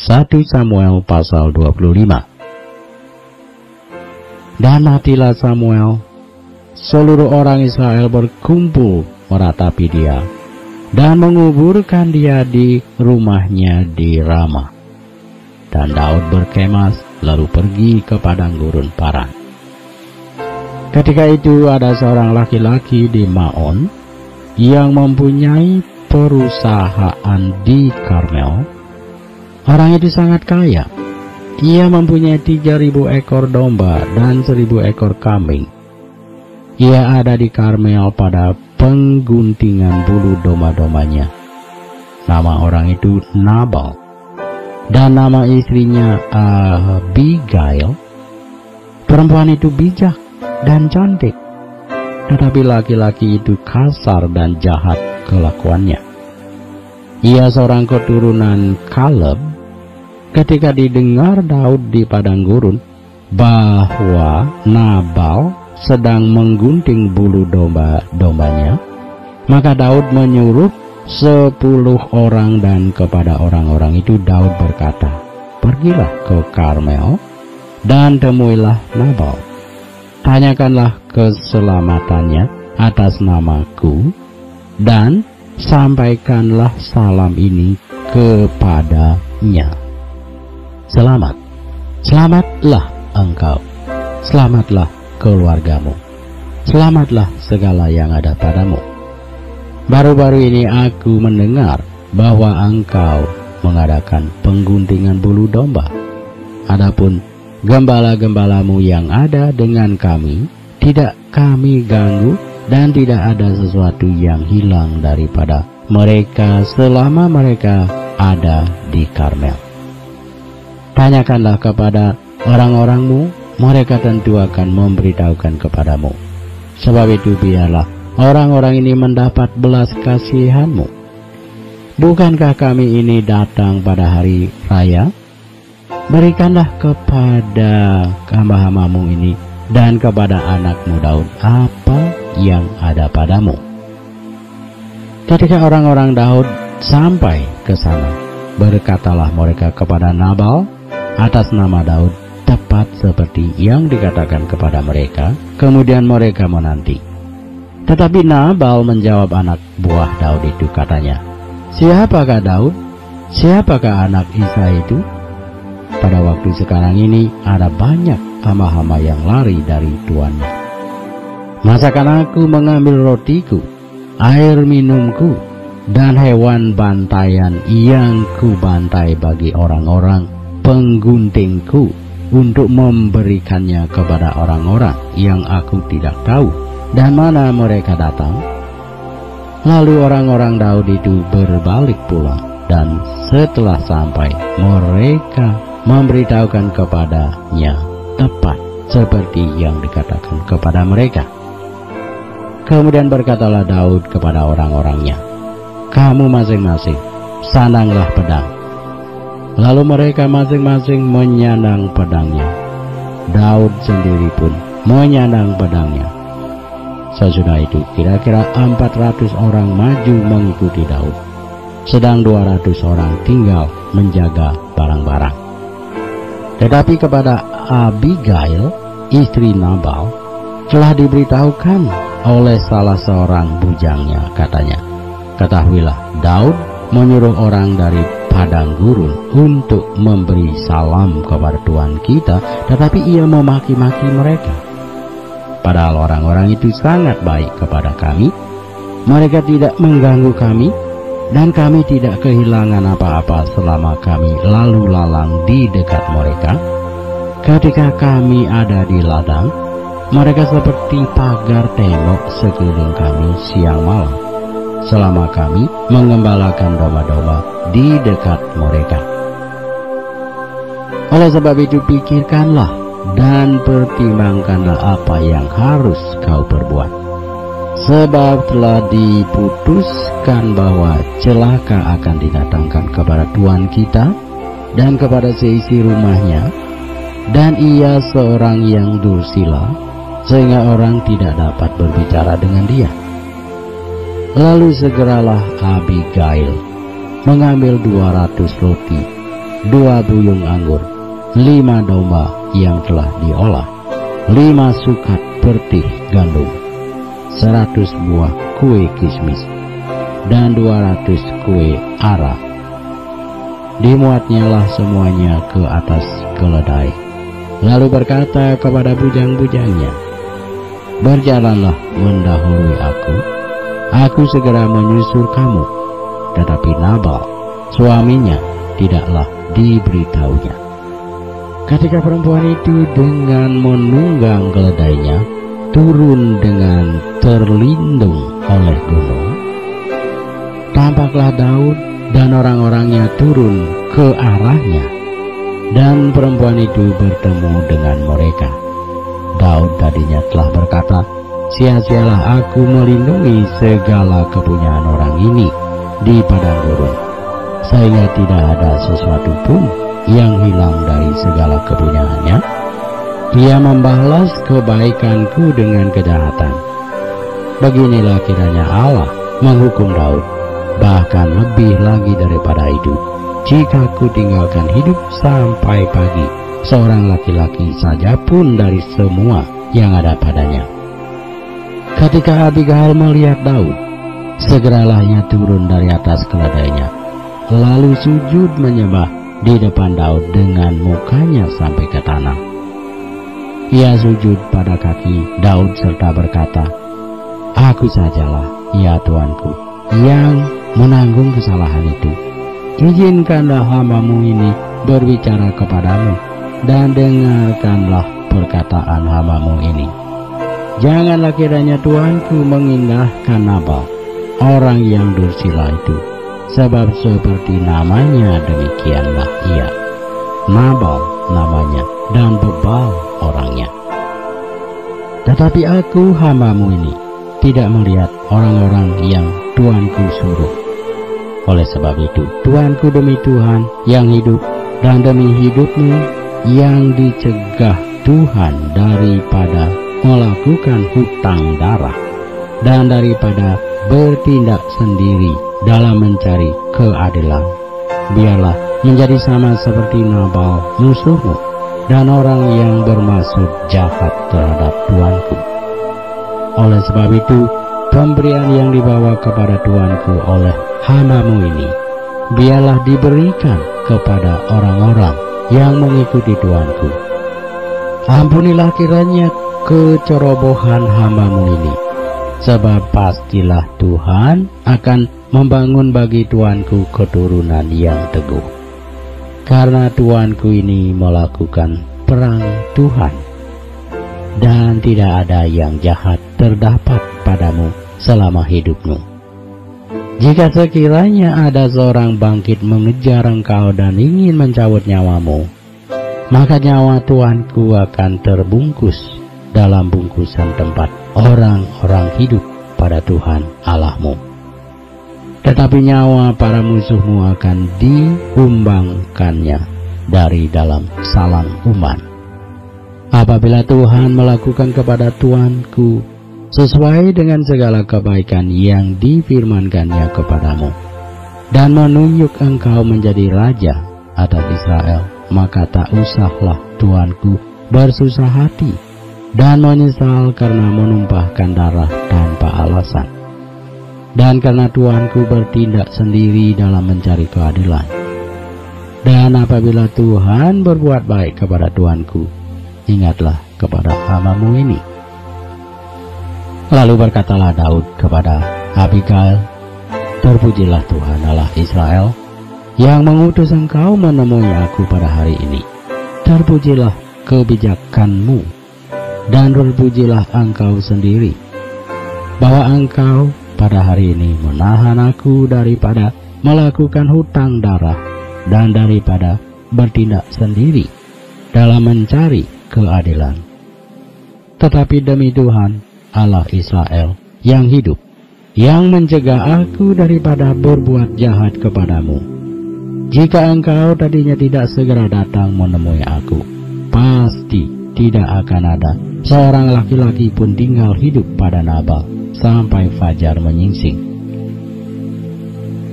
1 Samuel pasal 25. Dan matilah Samuel, seluruh orang Israel berkumpul meratapi dia, dan menguburkan dia di rumahnya di Rama. Dan Daud berkemah lalu pergi ke padang gurun Paran. Ketika itu ada seorang laki-laki di Maon yang mempunyai perusahaan di Karmel. Orang itu sangat kaya. Ia mempunyai 3.000 ekor domba dan 1.000 ekor kambing. Ia ada di Karmel pada pengguntingan bulu domba-dombanya. Nama orang itu Nabal, dan nama istrinya Abigail. Perempuan itu bijak dan cantik, tetapi laki-laki itu kasar dan jahat kelakuannya. Ia seorang keturunan Kaleb. Ketika didengar Daud di padang gurun bahwa Nabal sedang menggunting bulu domba-dombanya, maka Daud menyuruh 10 orang, dan kepada orang-orang itu Daud berkata, "Pergilah ke Karmel dan temuilah Nabal. Tanyakanlah keselamatannya atas namaku, dan sampaikanlah salam ini kepadanya. Selamat, selamatlah engkau, selamatlah keluargamu, selamatlah segala yang ada padamu. Baru-baru ini aku mendengar bahwa engkau mengadakan pengguntingan bulu domba. Adapun gembala-gembalamu yang ada dengan kami, tidak kami ganggu, dan tidak ada sesuatu yang hilang daripada mereka selama mereka ada di Karmel. Tanyakanlah kepada orang-orangmu, mereka tentu akan memberitahukan kepadamu. Sebab itu biarlah orang-orang ini mendapat belas kasihanmu. Bukankah kami ini datang pada hari raya? Berikanlah kepada hamba-hambamu ini dan kepada anakmu Daud apa yang ada padamu." Ketika orang-orang Daud sampai ke sana, berkatalah mereka kepada Nabal atas nama Daud, tepat seperti yang dikatakan kepada mereka. Kemudian mereka menanti. Tetapi Nabal menjawab anak buah Daud itu, katanya, "Siapakah Daud? Siapakah anak Isai itu? Pada waktu sekarang ini ada banyak hamba-hamba yang lari dari tuannya. Masakan aku mengambil rotiku, air minumku, dan hewan bantaian yang ku bantai bagi orang-orang pengguntingku untuk memberikannya kepada orang-orang yang aku tidak tahu dan mana mereka datang?" Lalu orang-orang Daud itu berbalik pulang, dan setelah sampai mereka memberitahukan kepadanya tepat seperti yang dikatakan kepada mereka. Kemudian berkatalah Daud kepada orang-orangnya, "Kamu masing-masing sandanglah pedang." Lalu mereka masing-masing menyandang pedangnya. Daud sendiri pun menyandang pedangnya. Sesudah itu kira-kira 400 orang maju mengikuti Daud, sedang 200 orang tinggal menjaga barang-barang. Tetapi kepada Abigail, istri Nabal, telah diberitahukan oleh salah seorang bujangnya, katanya, "Ketahuilah, Daud menyuruh orang dari padang gurun untuk memberi salam kepada Tuhan kita, tetapi ia memaki-maki mereka. Padahal orang-orang itu sangat baik kepada kami. Mereka tidak mengganggu kami, dan kami tidak kehilangan apa-apa selama kami lalu lalang di dekat mereka. Ketika kami ada di ladang, mereka seperti pagar tembok sekeliling kami siang malam, selama kami mengembalakan domba-domba di dekat mereka. Oleh sebab itu pikirkanlah dan pertimbangkanlah apa yang harus kau perbuat. Sebab telah diputuskan bahwa celaka akan didatangkan kepada Tuhan kita dan kepada seisi rumahnya, dan ia seorang yang dursila, sehingga orang tidak dapat berbicara dengan dia." Lalu segeralah Abigail mengambil 200 roti 2 buyung anggur, 5 domba yang telah diolah, 5 sukat pertih gandum, 100 buah kue kismis, dan 200 kue ara. Dimuatnyalah semuanya ke atas keledai, lalu berkata kepada bujang-bujangnya, "Berjalanlah mendahului aku segera menyusul kamu." Tetapi Nabal, suaminya, tidaklah diberitahunya. Ketika perempuan itu dengan menunggang keledainya turun dengan terlindung oleh gunung, tampaklah Daud dan orang-orangnya turun ke arahnya, dan perempuan itu bertemu dengan mereka. Daud tadinya telah berkata, "Sia-sialah aku melindungi segala kepunyaan orang ini di padang gurun, sehingga tidak ada sesuatu pun yang hilang dari segala kepunyaannya. Ia membalas kebaikanku dengan kejahatan." Beginilah kiranya Allah menghukum Daud, bahkan lebih lagi daripada itu, jika ku tinggalkan hidup sampai pagi seorang laki-laki saja pun dari semua yang ada padanya. Ketika Abigail melihat Daud, segeralah ia turun dari atas keledainya, lalu sujud menyembah di depan Daud dengan mukanya sampai ke tanah. Ia sujud pada kaki Daud serta berkata, "Aku sajalah, ya Tuanku, yang menanggung kesalahan itu. Izinkanlah hamba-Mu ini berbicara kepadamu, dan dengarkanlah perkataan hamba-Mu ini. Janganlah kiranya Tuanku mengindahkan Nabal, orang yang dursila itu, sebab seperti namanya demikianlah ia. Nabal namanya, dan bebal orangnya. Tetapi aku hamba-Mu ini tidak melihat orang-orang yang Tuanku suruh. Oleh sebab itu, Tuanku demi Tuhan yang hidup, dan demi hidup-Mu yang dicegah Tuhan daripada melakukan hutang darah, dan daripada bertindak sendiri dalam mencari keadilan, biarlah menjadi sama seperti Nabal musuh-Mu, dan orang yang bermaksud jahat terhadap Tuanku. Oleh sebab itu, pemberian yang dibawa kepada Tuanku oleh hamba-Mu ini, biarlah diberikan kepada orang-orang yang mengikuti Tuanku. Ampunilah kiranya kecerobohan hamba-Mu ini, sebab pastilah Tuhan akan membangun bagi Tuanku keturunan yang teguh. Karena Tuanku ini melakukan perang Tuhan, dan tidak ada yang jahat terdapat padamu selama hidup-Mu. Jika sekiranya ada seorang bangkit mengejar Engkau dan ingin mencabut nyawa-Mu, maka nyawa Tuanku akan terbungkus dalam bungkusan tempat orang-orang hidup pada Tuhan Allah-Mu. Tetapi nyawa para musuh-Mu akan diumbangkannya dari dalam salang umban. Apabila Tuhan melakukan kepada Tuanku sesuai dengan segala kebaikan yang difirmankannya kepadamu, dan menunjuk engkau menjadi raja atas Israel, maka tak usahlah Tuanku bersusah hati dan menyesal karena menumpahkan darah tanpa alasan, dan karena Tuanku bertindak sendiri dalam mencari keadilan. Dan apabila Tuhan berbuat baik kepada Tuanku, ingatlah kepada hamba-Mu ini." Lalu berkatalah Daud kepada Abigail, "Terpujilah Tuhan Allah Israel, yang mengutus engkau menemui aku pada hari ini. Terpujilah kebijakan-Mu, dan terpujilah engkau sendiri, bahwa engkau pada hari ini menahan aku daripada melakukan hutang darah, dan daripada bertindak sendiri dalam mencari keadilan. Tetapi demi Tuhan Allah Israel yang hidup, yang mencegah aku daripada berbuat jahat kepadamu, jika engkau tadinya tidak segera datang menemui aku, pasti tidak akan ada seorang laki-laki pun tinggal hidup pada Nabal sampai fajar menyingsing."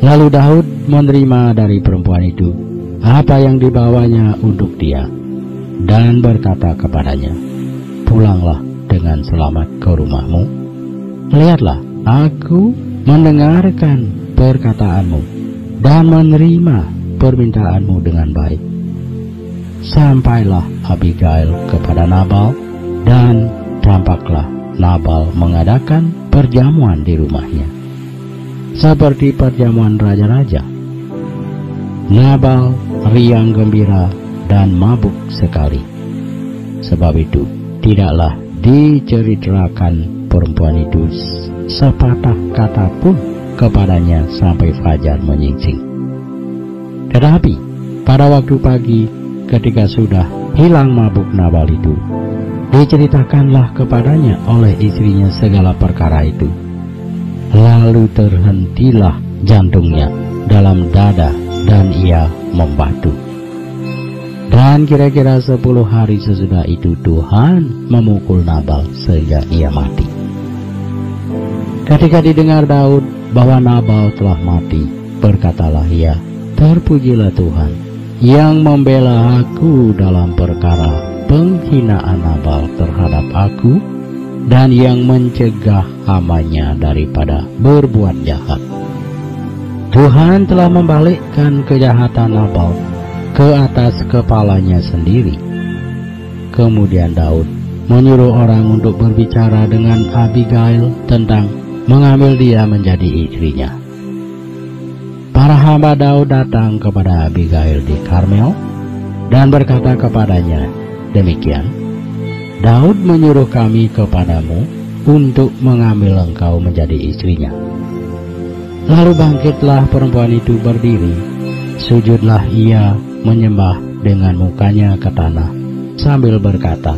Lalu Daud menerima dari perempuan itu apa yang dibawanya untuk dia, dan berkata kepadanya, "Pulanglah dengan selamat ke rumahmu. Lihatlah, aku mendengarkan perkataanmu dan menerima permintaanmu dengan baik." Sampailah Abigail kepada Nabal, dan tampaklah Nabal mengadakan perjamuan di rumahnya, seperti perjamuan raja-raja. Nabal riang gembira dan mabuk sekali. Sebab itu tidaklah diceritakan perempuan itu sepatah kata pun kepadanya sampai fajar menyingsing. Tetapi pada waktu pagi, ketika sudah hilang mabuk Nabal itu, diceritakanlah kepadanya oleh istrinya segala perkara itu. Lalu terhentilah jantungnya dalam dada dan ia membatu. Dan kira-kira 10 hari sesudah itu Tuhan memukul Nabal sehingga ia mati. Ketika didengar Daud bahwa Nabal telah mati, berkatalah ia, "Terpujilah Tuhan yang membela aku dalam perkara penghinaan Nabal terhadap aku, dan yang mencegah hamba-Nya daripada berbuat jahat. Tuhan telah membalikkan kejahatan Nabal ke atas kepalanya sendiri." Kemudian Daud menyuruh orang untuk berbicara dengan Abigail tentang mengambil dia menjadi istrinya. Para hamba Daud datang kepada Abigail di Karmel dan berkata kepadanya, "Demikian, Daud menyuruh kami kepadamu untuk mengambil engkau menjadi istrinya." Lalu bangkitlah perempuan itu berdiri, sujudlah ia menyembah dengan mukanya ke tanah, sambil berkata,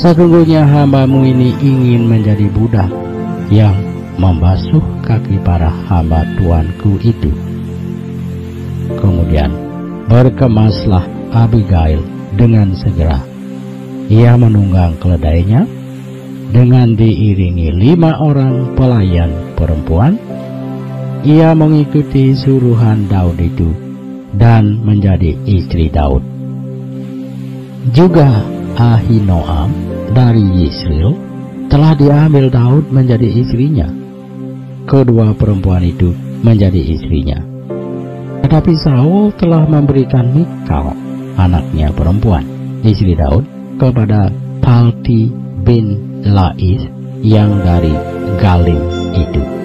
"Sesungguhnya hambamu ini ingin menjadi budak yang membasuh kaki para hamba tuanku itu." Kemudian berkemaslah Abigail dengan segera. Ia menunggang keledainya dengan diiringi 5 orang pelayan perempuan. Ia mengikuti suruhan Daud itu dan menjadi istri Daud. Juga Ahinoam dari Yisrael telah diambil Daud menjadi istrinya. Kedua perempuan itu menjadi istrinya. Tetapi Saul telah memberikan Mikal, anaknya perempuan, istri Daud, kepada Palti bin Lais yang dari Galim itu.